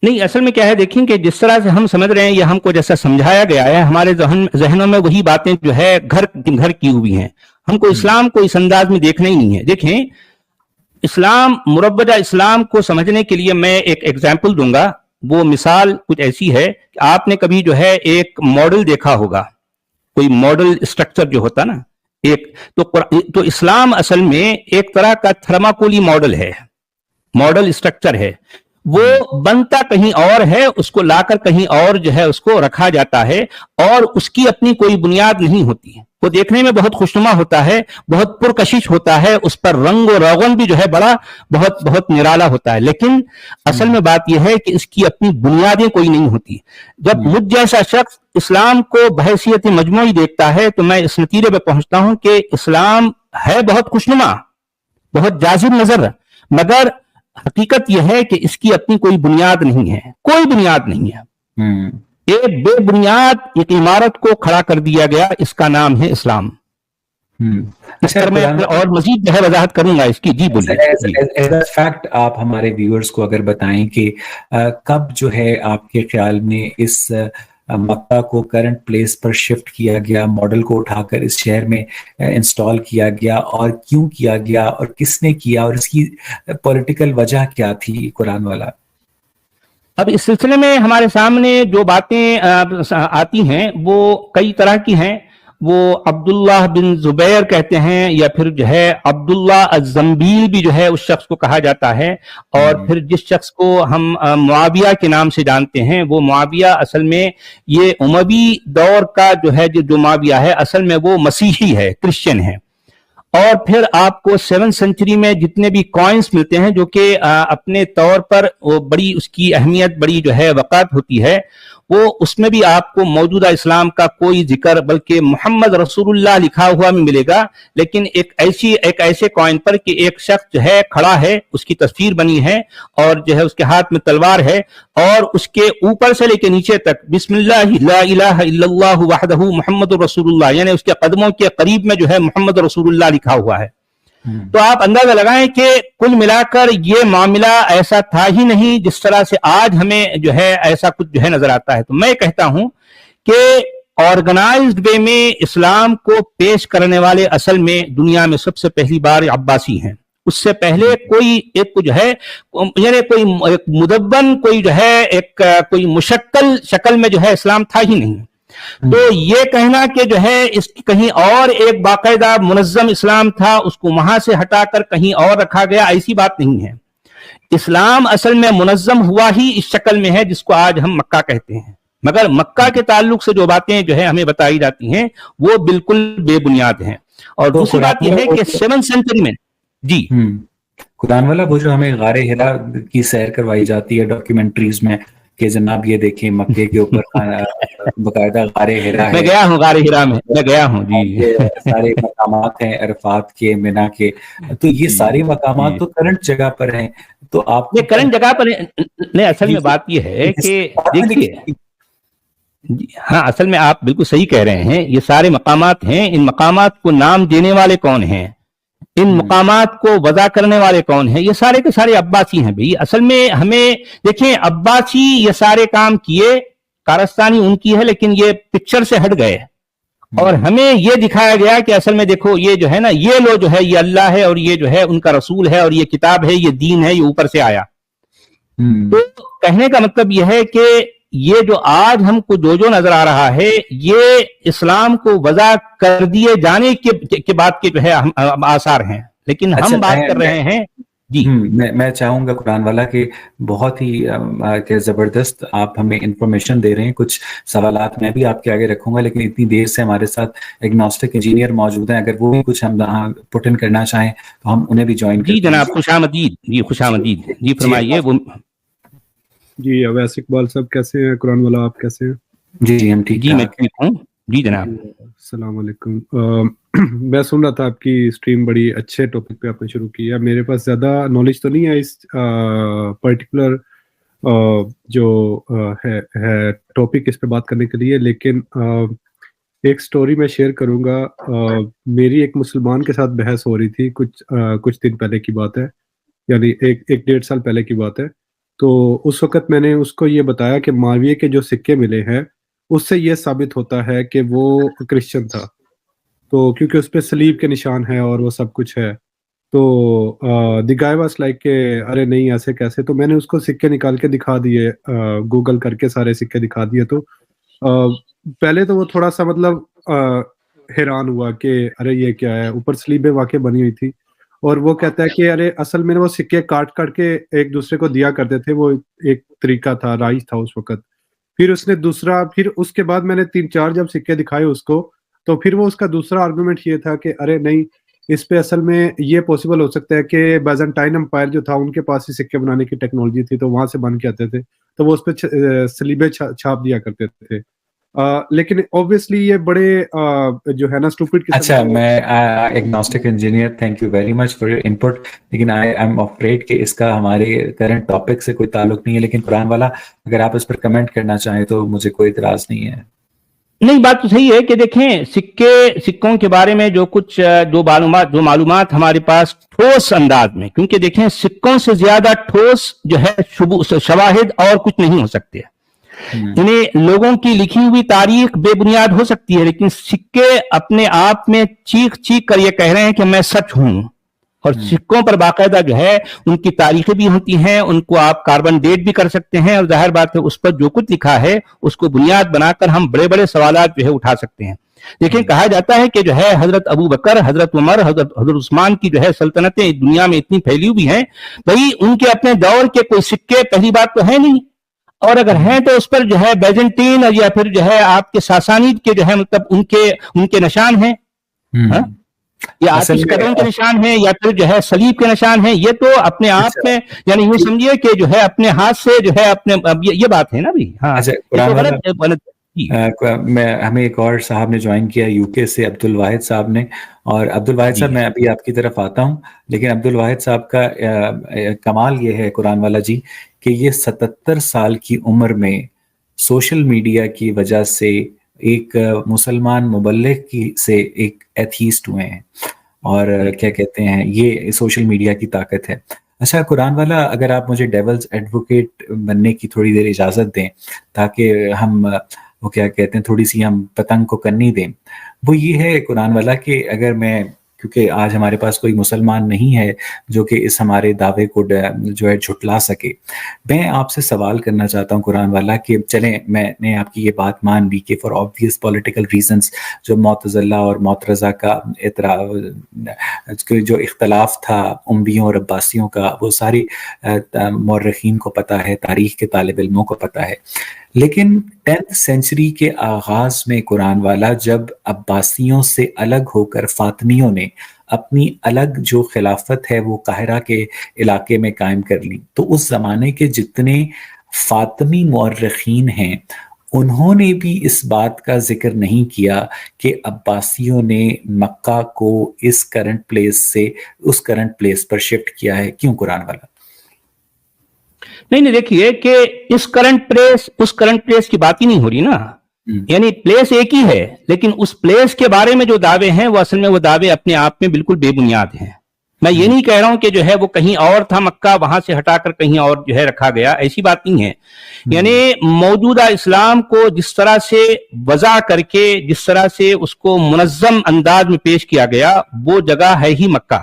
Speaker 3: نہیں اصل میں کیا ہے دیکھیں کہ جس طرح سے ہم سمجھ رہے ہیں یا ہم کو جیسا سمجھایا گیا ہے ہمارے ذہنوں میں وہی باتیں جو ہے گھر کی ہوئی ہیں. ہم کو اسلام کو اس انداز میں دیکھنا ہی نہیں ہے. دیکھیں اسلام مربجہ اسلام کو سمجھنے کے لیے میں ایک ایگزامپل دوں گا. وہ مثال کچھ ایسی ہے کہ آپ نے کبھی جو ہے ایک ماڈل دیکھا ہوگا, کوئی ماڈل اسٹرکچر جو ہوتا نا ایک, تو اسلام اصل میں ایک طرح کا تھرماکولی ماڈل ہے, ماڈل اسٹرکچر ہے. وہ بنتا کہیں اور ہے, اس کو لا کر کہیں اور جو ہے اس کو رکھا جاتا ہے, اور اس کی اپنی کوئی بنیاد نہیں ہوتی. وہ دیکھنے میں بہت خوشنما ہوتا ہے, بہت پرکشش ہوتا ہے, اس پر رنگ و روغن بھی جو ہے بڑا بہت نرالا ہوتا ہے, لیکن اصل میں بات یہ ہے کہ اس کی اپنی بنیادیں کوئی نہیں ہوتی. جب مجھ جیسا شخص اسلام کو بحیثیت مجموعی دیکھتا ہے تو میں اس نتیجے پہ پہنچتا ہوں کہ اسلام ہے بہت خوشنما, بہت جاذب نظر, مگر حقیقت یہ ہے کہ اس کی اپنی کوئی بنیاد نہیں ہے, کوئی بنیاد نہیں ہے. ایک بے بنیاد ایک عمارت کو کھڑا کر دیا گیا, اس کا نام ہے اسلام. اس پر میں اور مزید جو ہے وضاحت کروں گا اس کی. جی بولیے.
Speaker 2: ایز اے فیکٹ آپ ہمارے ویورز کو اگر بتائیں کہ کب جو ہے آپ کے خیال میں اس مکہ کو کرنٹ پلیس پر شفٹ کیا گیا, ماڈل کو اٹھا کر اس شہر میں انسٹال کیا گیا, اور کیوں کیا گیا, اور کس نے کیا, اور اس کی پولیٹیکل وجہ کیا تھی قرآن والا؟
Speaker 3: اب اس سلسلے میں ہمارے سامنے جو باتیں آتی ہیں وہ کئی طرح کی ہیں. وہ عبداللہ بن زبیر کہتے ہیں, یا پھر جو ہے عبداللہ الزنبیل بھی جو ہے اس شخص کو کہا جاتا ہے, اور پھر جس شخص کو ہم معاویہ کے نام سے جانتے ہیں, وہ معاویہ اصل میں یہ اموی دور کا جو ہے جو معاویہ ہے اصل میں وہ مسیحی ہے, کرسچن ہے. اور پھر آپ کو 7 سینچری میں جتنے بھی کوائنس ملتے ہیں جو کہ اپنے طور پر وہ بڑی اس کی اہمیت بڑی جو ہے وقعت ہوتی ہے, وہ اس میں بھی آپ کو موجودہ اسلام کا کوئی ذکر بلکہ محمد رسول اللہ لکھا ہوا میں ملے گا, لیکن ایک ایسے کوائن پر کہ ایک شخص جو ہے کھڑا ہے, اس کی تصویر بنی ہے, اور جو ہے اس کے ہاتھ میں تلوار ہے, اور اس کے اوپر سے لے کے نیچے تک بسم اللہ لا الہ الا اللہ وحدہ محمد رسول اللہ, یعنی اس کے قدموں کے قریب میں جو ہے محمد رسول اللہ لکھا ہوا ہے. تو آپ اندازہ لگائیں کہ کل ملا کر یہ معاملہ ایسا تھا ہی نہیں جس طرح سے آج ہمیں جو ہے ایسا کچھ جو ہے نظر آتا ہے. تو میں کہتا ہوں کہ آرگنائزڈ وے میں اسلام کو پیش کرنے والے اصل میں دنیا میں سب سے پہلی بار عباسی ہیں. اس سے پہلے کوئی ایک جو ہے یعنی کوئی ایک مدبن کوئی جو ہے ایک کوئی مشکل شکل میں جو ہے اسلام تھا ہی نہیں. تو یہ کہنا کہ جو ہے اس کی کہیں اور ایک باقاعدہ منظم اسلام تھا, اس کو وہاں سے ہٹا کر کہیں اور رکھا گیا, ایسی بات نہیں ہے. اسلام اصل میں منظم ہوا ہی اس شکل میں ہے جس کو آج ہم مکہ کہتے ہیں, مگر مکہ کے تعلق سے جو باتیں جو ہے ہمیں بتائی جاتی ہیں وہ بالکل بے بنیاد ہیں. اور دوسری بات یہ ہے کہ 7 سینچری میں جی
Speaker 2: قرآن والا وہ جو ہمیں غار ہرا کی سیر کروائی جاتی ہے ڈاکیومنٹریز میں کہ جناب یہ دیکھیں مکے کے اوپر باقاعدہ غار ہرا ہے.
Speaker 3: میں گیا ہوں غار ہرا میں, میں گیا ہوں جی.
Speaker 2: سارے مقامات ہیں عرفات کے, مینا کے, تو یہ سارے مقامات تو کرنٹ جگہ پر ہیں. تو آپ
Speaker 3: یہ کرنٹ جگہ پر نہیں, اصل میں بات یہ ہے کہ دیکھیے ہاں اصل میں آپ بالکل صحیح کہہ رہے ہیں, یہ سارے مقامات ہیں. ان مقامات کو نام دینے والے کون ہیں, ان مقامات کو وضع کرنے والے کون ہیں, یہ سارے کے سارے عباسی ہیں. بھئی اصل میں ہمیں دیکھیں عباسی یہ سارے کام کیے, کارستانی ان کی ہے, لیکن یہ پکچر سے ہٹ گئے, اور ہمیں یہ دکھایا گیا کہ اصل میں دیکھو یہ جو ہے نا یہ لو جو ہے یہ اللہ ہے, اور یہ جو ہے ان کا رسول ہے, اور یہ کتاب ہے, یہ دین ہے, یہ اوپر سے آیا. تو کہنے کا مطلب یہ ہے کہ یہ جو آج ہم کو جو نظر آ رہا ہے یہ اسلام کو وضع کر دیے جانے کے بعد کے جو ہے آثار ہیں, لیکن ہم بات کر رہے ہیں جی.
Speaker 2: میں چاہوں گا قرآن والا کہ بہت ہی زبردست آپ ہمیں انفارمیشن دے رہے ہیں. کچھ سوالات میں بھی آپ کے آگے رکھوں گا, لیکن اتنی دیر سے ہمارے ساتھ ایگنوسٹک انجینئر موجود ہیں, اگر وہ بھی کچھ ہم پٹ ان کرنا چاہیں تو ہم انہیں بھی جوائن
Speaker 3: جی جناب. خوش آمدید جی, خوش آمدید جی, فرمائیے.
Speaker 4: جی اویس اقبال صاحب کیسے ہیں؟ قرآن والا آپ کیسے ہیں؟
Speaker 2: جی ہم ٹھیک
Speaker 3: جی, میں ٹھیک ہوں جی جناب.
Speaker 4: السلام علیکم. میں سن رہا تھا آپ کی اسٹریم, بڑی اچھے ٹاپک پہ آپ نے شروع کی ہے. میرے پاس زیادہ نالج تو نہیں ہے اس پرٹیکولر جو ہے ٹاپک اس پہ بات کرنے کے لیے, لیکن ایک سٹوری میں شیئر کروں گا. میری ایک مسلمان کے ساتھ بحث ہو رہی تھی کچھ دن پہلے کی بات ہے, یعنی ایک 1.5 سال پہلے کی بات ہے. تو اس وقت میں نے اس کو یہ بتایا کہ معاویہ کے جو سکے ملے ہیں اس سے یہ ثابت ہوتا ہے کہ وہ کرسچن تھا، تو کیونکہ اس پہ صلیب کے نشان ہے اور وہ سب کچھ ہے. تو دی گائے واز لائک کہ ارے نہیں ایسے کیسے. تو میں نے اس کو سکے نکال کے دکھا دیے، گوگل کر کے سارے سکے دکھا دیے. تو پہلے تو وہ تھوڑا سا مطلب حیران ہوا کہ ارے یہ کیا ہے، اوپر صلیبیں واقع بنی ہوئی تھی. اور وہ کہتا ہے کہ ارے اصل میں وہ سکے کاٹ کے ایک دوسرے کو دیا کرتے تھے، وہ ایک طریقہ تھا، رائج تھا اس وقت. پھر اس نے دوسرا، پھر اس کے بعد میں نے 3-4 جب سکے دکھائے اس کو، تو پھر وہ اس کا دوسرا آرگومنٹ یہ تھا کہ ارے نہیں، اس پہ اصل میں یہ پاسبل ہو سکتا ہے کہ بیزنٹائن امپائر جو تھا ان کے پاس ہی سکے بنانے کی ٹیکنالوجی تھی، تو وہاں سے بن کے آتے تھے، تو وہ اس پہ صلیبیں چھاپ دیا کرتے تھے. لیکن اوبویسلی یہ بڑے جو ہے نا اسٹوپڈ قسم.
Speaker 2: اچھا، میں agnostic engineer, thank you very much for your input, لیکن آئی ایم افریڈ کہ اس کا ہمارے کرنٹ ٹاپک سے کوئی تعلق نہیں ہے، لیکن قرآن والا اگر آپ اس پر کمنٹ کرنا چاہیں تو مجھے کوئی اعتراض نہیں ہے.
Speaker 3: نہیں، بات تو صحیح ہے کہ دیکھیں سکوں کے بارے میں جو کچھ جو معلومات ہمارے پاس ٹھوس انداز میں، کیونکہ دیکھیں سکوں سے زیادہ ٹھوس جو ہے شواہد اور کچھ نہیں ہو سکتے. یعنی لوگوں کی لکھی ہوئی تاریخ بے بنیاد ہو سکتی ہے، لیکن سکے اپنے آپ میں چیخ کر یہ کہہ رہے ہیں کہ میں سچ ہوں. اور سکوں پر باقاعدہ جو ہے ان کی تاریخیں بھی ہوتی ہیں، ان کو آپ کاربن ڈیٹ بھی کر سکتے ہیں، اور ظاہر بات ہے اس پر جو کچھ لکھا ہے اس کو بنیاد بنا کر ہم بڑے بڑے سوالات جو ہے اٹھا سکتے ہیں. لیکن کہا جاتا ہے کہ جو ہے حضرت ابو بکر، حضرت عمر، حضرت عثمان کی جو ہے سلطنتیں دنیا میں اتنی پھیلی ہوئی ہیں، بھئی ان کے اپنے دور کے کوئی سکے پہلی بات تو ہے نہیں، اور اگر ہیں تو اس پر جو ہے بیزنٹین یا پھر جو ہے آپ کے ساسانید کے جو ہے مطلب ان کے نشان ہیں، یا آتش قدروں کے نشان ہیں، یا پھر جو ہے صلیب کے نشان ہیں. یہ تو اپنے آپ میں یعنی یوں سمجھیے کہ جو ہے اپنے ہاتھ سے جو ہے اپنے یہ بات ہے نا بھی. ہاں،
Speaker 2: ہمیں ایک اور صاحب نے جوائن کیا یو کے سے، عبد الواحد صاحب نے. اور عبد الواحد صاحب، میں ابھی آپ کی طرف آتا ہوں، لیکن عبد الواحد صاحب کا کمال یہ ہے قرآن والا جی کہ یہ 77 سال کی عمر میں سوشل میڈیا کی وجہ سے ایک مسلمان مبلغ سے ایک ایتھیسٹ ہوئے ہیں، اور کیا کہتے ہیں، یہ سوشل میڈیا کی طاقت ہے. اچھا قرآن والا، اگر آپ مجھے ڈیولز ایڈوکیٹ بننے کی تھوڑی دیر اجازت دیں تاکہ ہم وہ کیا کہتے ہیں تھوڑی سی ہم پتنگ کو کنی دیں، وہ یہ ہے قرآن والا کہ اگر میں، کیونکہ آج ہمارے پاس کوئی مسلمان نہیں ہے جو کہ اس ہمارے دعوے کو جو ہے جھٹلا سکے، میں آپ سے سوال کرنا چاہتا ہوں قرآن والا کہ چلیں میں نے آپ کی یہ بات مان لی کہ فار آبویس پولیٹیکل ریزنز جو معتزلہ اور معترضہ کا جو اختلاف تھا امویوں اور عباسیوں کا، وہ ساری مورخین کو پتہ ہے، تاریخ کے طالب علموں کو پتہ ہے. لیکن 10th سینچری کے آغاز میں قرآن والا جب عباسیوں سے الگ ہو کر فاطمیوں نے اپنی الگ جو خلافت ہے وہ قاہرہ کے علاقے میں قائم کر لی، تو اس زمانے کے جتنے فاطمی مورخین ہیں انہوں نے بھی اس بات کا ذکر نہیں کیا کہ عباسیوں نے مکہ کو اس کرنٹ پلیس سے اس کرنٹ پلیس پر شفٹ کیا ہے. کیوں قرآن والا؟
Speaker 3: نہیں دیکھیے کہ اس کرنٹ پلیس کی بات ہی نہیں ہو رہی نا. یعنی پلیس ایک ہی ہے، لیکن اس پلیس کے بارے میں جو دعوے ہیں وہ اصل میں وہ دعوے اپنے آپ میں بالکل بے بنیاد ہیں. میں یہ نہیں کہہ رہا ہوں کہ جو ہے وہ کہیں اور تھا مکہ، وہاں سے ہٹا کر کہیں اور جو ہے رکھا گیا، ایسی بات نہیں ہے. یعنی موجودہ اسلام کو جس طرح سے وضع کر کے، جس طرح سے اس کو منظم انداز میں پیش کیا گیا، وہ جگہ ہے ہی مکہ،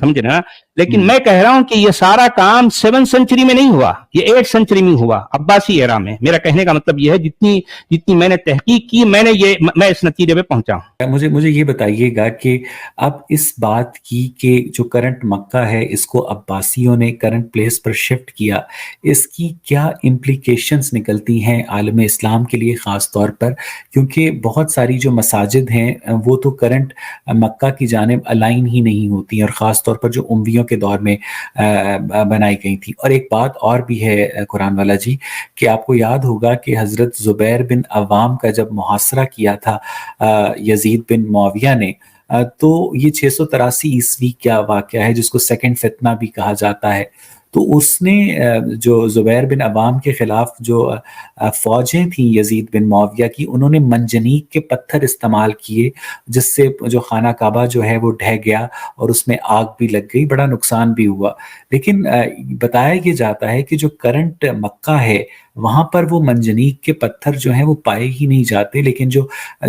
Speaker 3: سمجھے نا. لیکن میں کہہ رہا ہوں کہ یہ سارا کام 7 سینچری میں نہیں ہوا، یہ 8 سینچری میں ہوا، عباسی ایرا میں. میرا کہنے کا مطلب یہ ہے جتنی میں نے تحقیق کی میں اس نتیجے پہ پہنچا ہوں.
Speaker 2: مجھے یہ بتائیے گا کہ اب اس بات کی کہ جو کرنٹ مکہ ہے اس کو عباسیوں نے کرنٹ پلیس پر شفٹ کیا، اس کی کیا امپلیکیشنز نکلتی ہیں عالم اسلام کے لیے خاص طور پر، کیونکہ بہت ساری جو مساجد ہیں وہ تو کرنٹ مکہ کی جانب الائن ہی نہیں ہوتی، اور خاص طور پر جو امویوں کے دور میں بنائی گئی تھی. اور ایک بات اور بھی ہے قرآن والا جی کہ آپ کو یاد ہوگا کہ حضرت زبیر بن عوام کا جب محاصرہ کیا تھا یزید بن معاویہ نے، تو یہ 683 عیسوی کیا واقعہ ہے جس کو سیکنڈ فتنہ بھی کہا جاتا ہے. تو اس نے جو زبیر بن عوام کے خلاف جو فوجیں تھیں یزید بن معاویہ کی، انہوں نے منجنیق کے پتھر استعمال کیے، جس سے جو خانہ کعبہ جو ہے وہ ڈھہ گیا اور اس میں آگ بھی لگ گئی، بڑا نقصان بھی ہوا۔ لیکن بتایا یہ جاتا ہے کہ جو کرنٹ مکہ ہے وہاں پر وہ منجنیق کے پتھر جو ہیں وہ پائے ہی نہیں جاتے، لیکن جو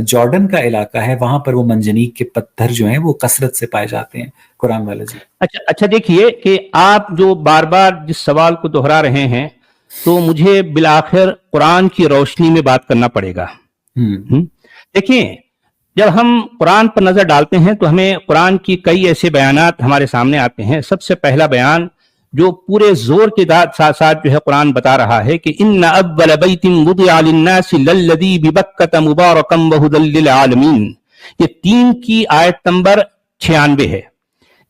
Speaker 2: جارڈن کا علاقہ ہے وہاں پر وہ منجنیق کے پتھر جو ہیں وہ کثرت سے پائے جاتے ہیں۔ قرآن والا جی
Speaker 3: اچھا دیکھیے کہ آپ جو بار بار جس سوال کو دہرا رہے ہیں تو مجھے بالآخر قرآن کی روشنی میں بات کرنا پڑے گا۔ دیکھیں، جب ہم قرآن پر نظر ڈالتے ہیں تو ہمیں قرآن کی کئی ایسے بیانات ہمارے سامنے آتے ہیں۔ سب سے پہلا بیان جو پورے زور کے ساتھ ساتھ جو ہے قرآن بتا رہا ہے کہ ان اول بیت وضع للناس للذی ببکۃ مبارکا وہدی للعالمین، یہ 3 کی آیت نمبر 96 ہے۔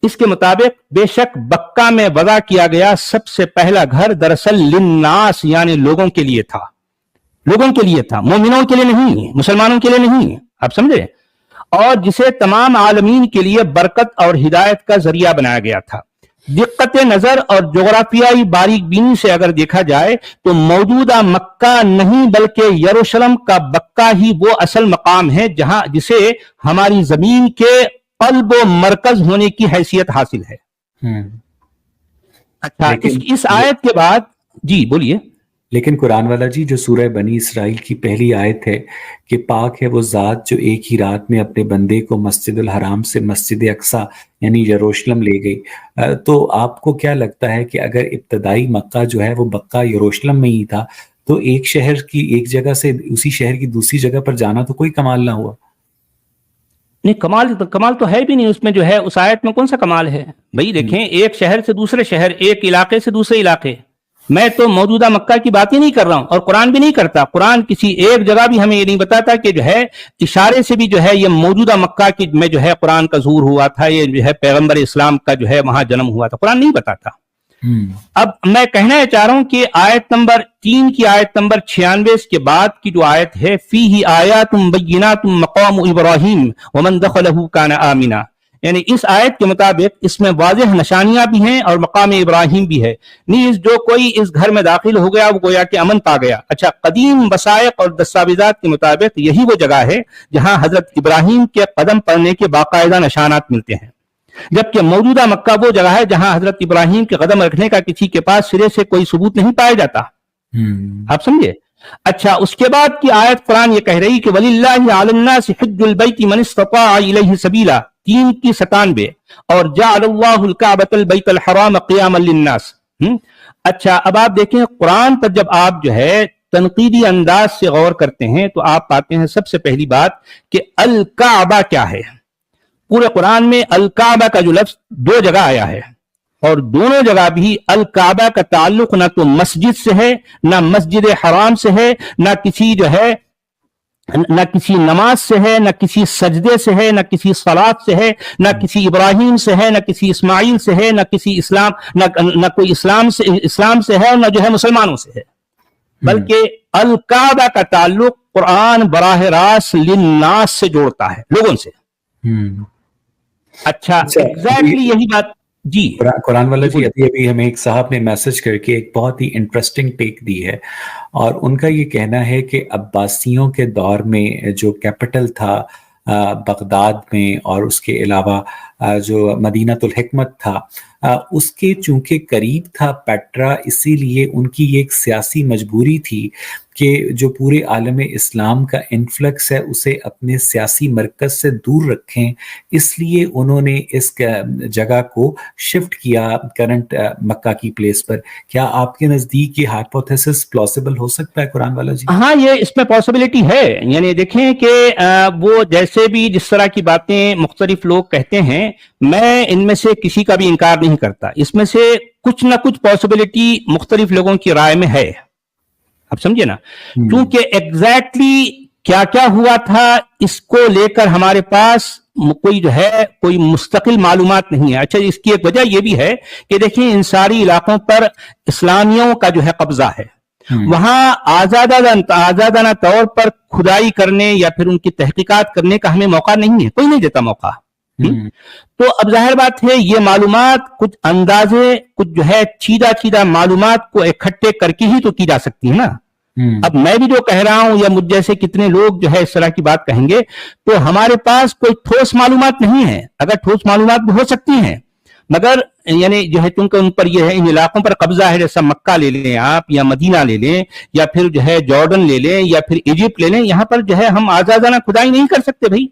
Speaker 3: اس کے مطابق بے شک بکہ میں وضع کیا گیا سب سے پہلا گھر دراصل للناس یعنی لوگوں کے لیے تھا، لوگوں کے لیے تھا، مومنوں کے لیے نہیں، مسلمانوں کے لیے نہیں، آپ سمجھے، اور جسے تمام عالمین کے لیے برکت اور ہدایت کا ذریعہ بنایا گیا تھا۔ دقت نظر اور جغرافیائی باریک بینی سے اگر دیکھا جائے تو موجودہ مکہ نہیں بلکہ یروشلم کا بکہ ہی وہ اصل مقام ہے جسے ہماری زمین کے قلب و مرکز ہونے کی حیثیت حاصل ہے۔ اچھا، اس آیت کے بعد جی بولیے۔
Speaker 2: لیکن قرآن والا جی جو سورہ بنی اسرائیل کی پہلی آیت ہے کہ پاک ہے وہ ذات جو ایک ہی رات میں اپنے بندے کو مسجد الحرام سے مسجد اقصیٰ یعنی یروشلم لے گئی، تو آپ کو کیا لگتا ہے کہ اگر ابتدائی مکہ جو ہے وہ بکہ یروشلم میں ہی تھا تو ایک شہر کی ایک جگہ سے اسی شہر کی دوسری جگہ پر جانا تو کوئی کمال نہ ہوا؟
Speaker 3: نہیں، کمال تو ہے بھی نہیں اس میں، جو ہے اس آیت میں کون سا کمال ہے بھائی؟ دیکھیں، ایک شہر سے دوسرے شہر، ایک علاقے سے دوسرے علاقے، میں تو موجودہ مکہ کی بات ہی نہیں کر رہا ہوں، اور قرآن بھی نہیں کرتا۔ قرآن کسی ایک جگہ بھی ہمیں یہ نہیں بتاتا کہ جو ہے اشارے سے بھی جو ہے یہ موجودہ مکہ کی میں جو ہے قرآن کا ظہور ہوا تھا، یہ جو ہے پیغمبر اسلام کا جو ہے وہاں جنم ہوا تھا، قرآن نہیں بتاتا۔ اب میں کہنا یہ چاہ رہا ہوں کہ آیت نمبر 3 کی آیت نمبر 96 کے بعد کی جو آیت ہے فیہ آیات بینات مقام ابراہیم ومن دخلہ کان آمنا، یعنی اس آیت کے مطابق اس میں واضح نشانیاں بھی ہیں اور مقام ابراہیم بھی ہے، نیز جو کوئی اس گھر میں داخل ہو گیا وہ گویا کہ امن پا گیا۔ اچھا، قدیم وثائق اور دستاویزات کے مطابق یہی وہ جگہ ہے جہاں حضرت ابراہیم کے قدم پڑنے کے باقاعدہ نشانات ملتے ہیں، جبکہ موجودہ مکہ وہ جگہ ہے جہاں حضرت ابراہیم کے قدم رکھنے کا کسی کے پاس سرے سے کوئی ثبوت نہیں پایا جاتا، آپ سمجھے۔ اچھا، اس کے بعد کی آیت قرآن یہ کہہ رہی کہ وَلِلَّهِ عَلَى النَّاسِ حِجُّ الْبَيْتِ مَنِ اسْتَطَاعَ إِلَيْهِ سَبِيلًا 3 کی 97 اور جَعَلَ اللَّهُ الْكَعْبَةَ الْبَيْتَ الْحَرَامَ قِيَامًا لِلنَّاسِ۔ اچھا، اب آپ دیکھیں قرآن پر جب آپ جو ہے تنقیدی انداز سے غور کرتے ہیں تو آپ پاتے ہیں سب سے پہلی بات کہ الکعبہ کیا ہے۔ پورے قرآن میں الکعبہ کا جو لفظ 2 جگہ آیا ہے، اور دونوں جگہ بھی الکعبہ کا تعلق نہ تو مسجد سے ہے، نہ مسجد حرام سے ہے، نہ کسی جو ہے نہ کسی نماز سے ہے، نہ کسی سجدے سے ہے، نہ کسی صلاۃ سے ہے، نہ کسی ابراہیم سے ہے، نہ کسی اسماعیل سے ہے، نہ کسی نہ کوئی اسلام سے ہے، اور نہ جو ہے مسلمانوں سے ہے، بلکہ الکعبہ کا تعلق قرآن براہ راست للناس سے جوڑتا ہے، لوگوں سے۔ اچھا، ایگزیکٹلی یہی بات جی
Speaker 2: قرآن والا جی ابھی ہمیں ایک صاحب نے میسج کر کے ایک بہت ہی انٹرسٹنگ ٹیک دی ہے، اور ان کا یہ کہنا ہے کہ عباسیوں کے دور میں جو کیپٹل تھا بغداد میں، اور اس کے علاوہ جو مدینۃ الحکمت تھا، اس کے چونکہ قریب تھا پیٹرا، اسی لیے ان کی یہ ایک سیاسی مجبوری تھی کہ جو پورے عالم اسلام کا انفلکس ہے اسے اپنے سیاسی مرکز سے دور رکھیں، اس لیے انہوں نے اس جگہ کو شفٹ کیا کرنٹ مکہ کی پلیس پر۔ کیا آپ کے نزدیک یہ ہائپوتھیسس پلاسبل ہو سکتا ہے قرآن والا جی؟
Speaker 3: ہاں، یہ اس میں پاسبلٹی ہے، یعنی دیکھیں کہ وہ جیسے بھی جس طرح کی باتیں مختلف لوگ کہتے ہیں، میں ان میں سے کسی کا بھی انکار نہیں کرتا، اس میں سے کچھ نہ کچھ پاسبلٹی مختلف لوگوں کی رائے میں ہے، آپ سمجھے نا، کیونکہ ایگزیکٹلی کیا کیا ہوا تھا اس کو لے کر ہمارے پاس کوئی جو ہے کوئی مستقل معلومات نہیں ہے۔ اچھا، اس کی ایک وجہ یہ بھی ہے کہ دیکھیں ان ساری علاقوں پر اسلامیوں کا جو ہے قبضہ ہے، وہاں آزادانہ طور پر کھدائی کرنے یا پھر ان کی تحقیقات کرنے کا ہمیں موقع نہیں ہے، کوئی نہیں دیتا موقع، تو اب ظاہر بات ہے یہ معلومات کچھ اندازے کچھ جو ہے چیدہ معلومات کو اکٹھے کر کے ہی تو کی جا سکتی ہے نا. اب میں بھی جو کہہ رہا ہوں یا مجھ جیسے کتنے لوگ جو ہے اس طرح کی بات کہیں گے تو ہمارے پاس کوئی ٹھوس معلومات نہیں ہے. اگر ٹھوس معلومات بھی ہو سکتی ہیں مگر یعنی جو ہے چونکہ ان پر یہ ہے ان علاقوں پر قبضہ ہے, جیسا مکہ لے لیں آپ یا مدینہ لے لیں یا پھر جو ہے جارڈن لے لیں یا پھر ایجپٹ لے لیں, یہاں پر جو ہے ہم آزادانہ کھدائی نہیں کر سکتے بھائی.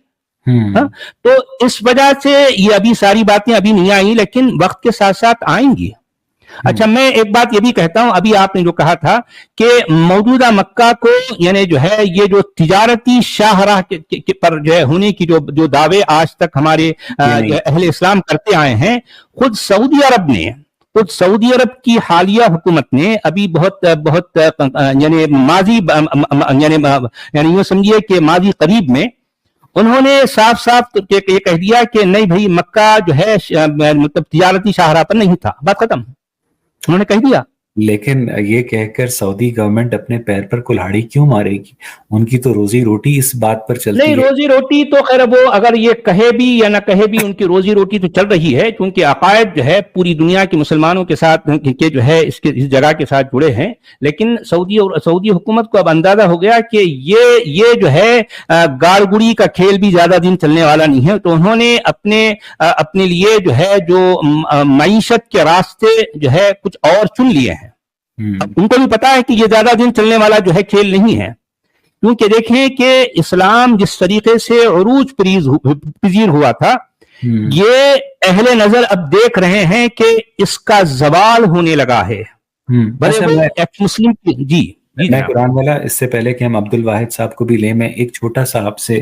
Speaker 3: تو اس وجہ سے یہ ابھی ساری باتیں ابھی نہیں آئیں لیکن وقت کے ساتھ ساتھ آئیں گی. اچھا میں ایک بات یہ بھی کہتا ہوں, ابھی آپ نے جو کہا تھا کہ موجودہ مکہ کو یعنی جو ہے یہ جو تجارتی شاہراہ پر جو ہے ہونے کی جو دعوے آج تک ہمارے اہل اسلام کرتے آئے ہیں, خود سعودی عرب کی حالیہ حکومت نے ابھی بہت یعنی ماضی یعنی یوں سمجھیے کہ ماضی قریب میں انہوں نے صاف یہ کہہ دیا کہ نہیں بھائی مکہ جو ہے مطلب تجارتی شاہراہ پر نہیں تھا, بات ختم, انہوں نے کہہ دیا.
Speaker 2: لیکن یہ کہہ کر سعودی گورنمنٹ اپنے پیر پر کلہاڑی کیوں مارے گی؟ ان کی تو روزی روٹی اس بات پر چلتی ہے.
Speaker 3: نہیں روزی روٹی تو خیر وہ اگر یہ کہے بھی یا نہ کہے بھی ان کی روزی روٹی تو چل رہی ہے کیونکہ عقائد جو ہے پوری دنیا کے مسلمانوں کے ساتھ کے جو ہے اس جگہ کے ساتھ جڑے ہیں. لیکن سعودی حکومت کو اب اندازہ ہو گیا کہ یہ جو ہے گاڑ گڑی کا کھیل بھی زیادہ دن چلنے والا نہیں ہے, تو انہوں نے اپنے لیے جو ہے جو معیشت کے راستے جو ہے کچھ اور چن لیے ہیں. اب ان کو بھی پتا ہے کہ یہ زیادہ دن چلنے والا جو ہے کھیل نہیں ہے, کیونکہ دیکھیں کہ اسلام جس طریقے سے عروج پذیر ہوا تھا یہ اہل نظر اب دیکھ رہے ہیں کہ اس کا زوال ہونے لگا ہے. مسلم جی
Speaker 2: میں قرآن والا اس سے پہلے کہ ہم عبد الواحد صاحب کو بھی لیں, میں ایک چھوٹا سا آپ سے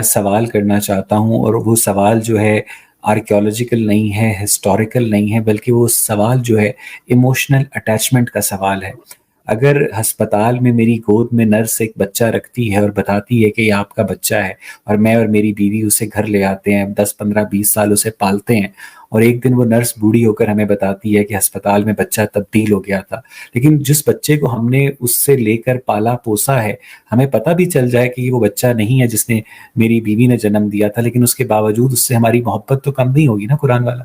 Speaker 2: سوال کرنا چاہتا ہوں, اور وہ سوال جو ہے آرکیولوجیکل نہیں ہے, ہسٹوریکل نہیں ہے, بلکہ وہ سوال جو ہے ایموشنل اٹیچمنٹ کا سوال ہے. اگر ہسپتال میں میری گود میں نرس ایک بچہ رکھتی ہے اور بتاتی ہے کہ یہ آپ کا بچہ ہے, اور میں اور میری بیوی اسے گھر لے آتے ہیں, 10 15 20 سال اسے پالتے ہیں, اور ایک دن وہ نرس بوڑھی ہو کر ہمیں بتاتی ہے کہ ہسپتال میں بچہ تبدیل ہو گیا تھا, لیکن جس بچے کو ہم نے اس سے لے کر پالا پوسا ہے, ہمیں پتہ بھی چل جائے کہ یہ وہ بچہ نہیں ہے جس نے میری بیوی نے جنم دیا تھا, لیکن اس کے باوجود اس سے ہماری محبت تو کم نہیں ہوگی نا قرآن والا.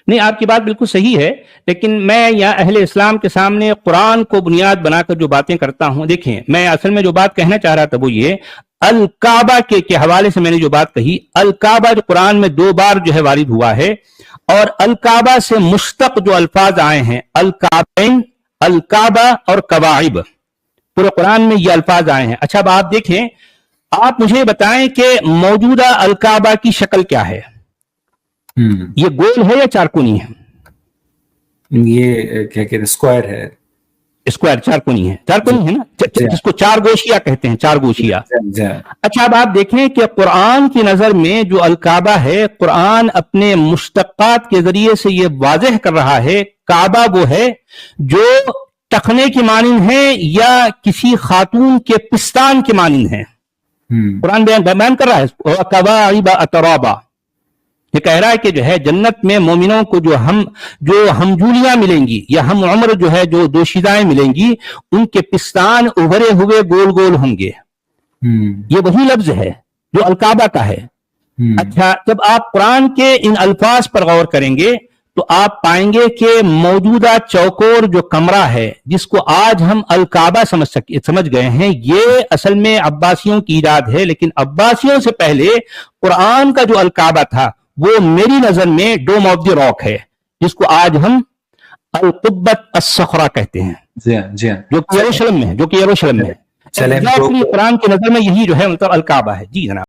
Speaker 3: نہیں آپ کی بات بالکل صحیح ہے, لیکن میں یا اہل اسلام کے سامنے قرآن کو بنیاد بنا کر جو باتیں کرتا ہوں, دیکھیں میں اصل میں جو بات کہنا چاہ رہا تھا وہ یہ الکعبہ کے حوالے سے میں نے جو بات کہی, الکعبہ جو قرآن میں 2 بار جو ہے وارد ہوا ہے, اور الکعبہ سے مشتق جو الفاظ آئے ہیں الکعبین, الکعبہ اور کواعب, پورے قرآن میں یہ الفاظ آئے ہیں. اچھا اب آپ دیکھیں, آپ مجھے بتائیں کہ موجودہ الکعبہ کی شکل کیا ہے؟ یہ گول ہے یا چارکونی ہے؟
Speaker 2: یہ کیا کہ اسکوائر ہے,
Speaker 3: اسکوائر چارکونی ہے, چارکونی ہے نا, جس کو 4 گوشیا کہتے ہیں, 4 گوشیا. اچھا اب آپ دیکھیں کہ قرآن کی نظر میں جو الکعبہ ہے, قرآن اپنے مشتقات کے ذریعے سے یہ واضح کر رہا ہے کعبہ وہ ہے جو ٹخنے کی مانند ہے یا کسی خاتون کے پستان کے مانند ہے. قرآن بیان کر رہا ہے کواعب اترابا, یہ کہہ رہا ہے کہ جو ہے جنت میں مومنوں کو جو ہمجولیاں ملیں گی یا ہم عمر جو ہے جو دوشیزائیں ملیں گی, ان کے پستان ابھرے ہوئے گول گول ہوں گے. یہ وہی لفظ ہے جو الکعبہ کا ہے. اچھا جب آپ قرآن کے ان الفاظ پر غور کریں گے تو آپ پائیں گے کہ موجودہ چوکور جو کمرہ ہے جس کو آج ہم الکعبہ سمجھ گئے ہیں, یہ اصل میں عباسیوں کی ایجاد ہے, لیکن عباسیوں سے پہلے قرآن کا جو الکعبہ تھا وہ میری نظر میں ڈوم آف دی راک ہے, جس کو آج ہم القبۃ الصخرہ کہتے ہیں, جو کہ یروشلم میں ہے, قرآن کی نظر میں یہی جو ہے مطلب الکعبہ ہے. جی جناب.